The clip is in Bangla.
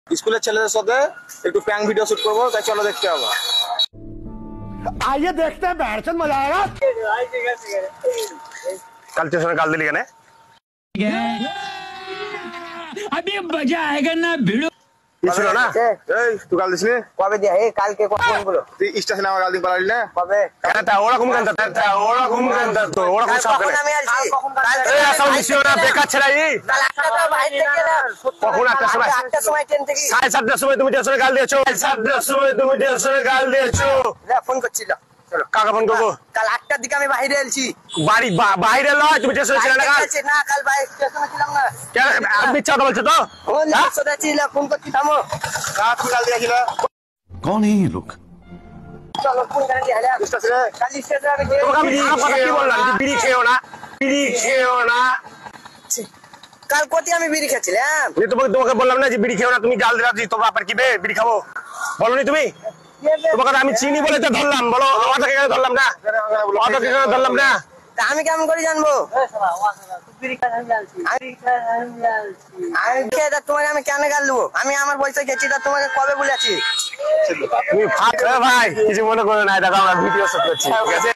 স্কুলের ছেলেদের সাথে একটু প্র্যাঙ্ক ভিডিও শুট করবো, তাই চলো দেখতে হবে। आइए देखते हैं बैठन मजा आएगा। कल ट्यूशन गाल दिली केने अभी मजा आएगा ना भिड़ो ছিল না এই তুই গাল দিছিস কবে দিয়া এই কালকে কোন গুলো তুই স্টেশনে আমার গাল দিন পারলি না? কবে কেন ওরকম কেন ওরকম তো ওরকম সব কখন আমি আসি এই আসল দিছিস না বেকার ছেড়াই কাল 8টার বাইরে থেকে এলাম কখন 8টার সময় 8টার সময় ট্রেন থেকে 7:30টার সময় তুমি টিউশনে গাল দিয়েছো 7:30টার সময় তুমি টিউশনে গাল দিয়েছো ফোন করছিল চলো কাকে ফোন করবো কাল 8টার দিকে আমি বাইরে এলছি বাড়ি বাইরে লয় তুমি টিউশনে ছিলে না না কাল বাইরে স্টেশনে ছিলাম না কেন আপনি চাঁদা বলছো তো ও না সদা ছিল ফোন করছি থামো রাত গাল দিয়েছিল। कौन है ये लोग? চলো ফোন করে দিয়ে হলে স্টেশনে কাল স্টেশনে আমি গিয়ে তোমাকে আমি খারাপ কথা কি বললাম যে বিড়ি খেও না কাল কোটি আমি বিড়ি খেয়েছিলাম যে তোমাকে বললাম না যে বিড়ি খেও না, তুমি গাল দিলা যে তোমার কি বে বিড়ি খাবো বলনি তুমি? তোমাকে আমি চিনি বলে তো ধরলাম, বলো অতকে কেন ধরলাম না? অতকে কেন ধরলাম না? তা আমি কেমন করে জানবো আমি খেয়ে তোমাকে আমি কেন গাল দেবো? আমি আমার পয়সা খেয়েছি তা তোমাকে কবে বলেছি? তুমি ভাই কিছু মনে করো না, দেখো আমরা ভিডিও শুট করছি, ঠিক আছে?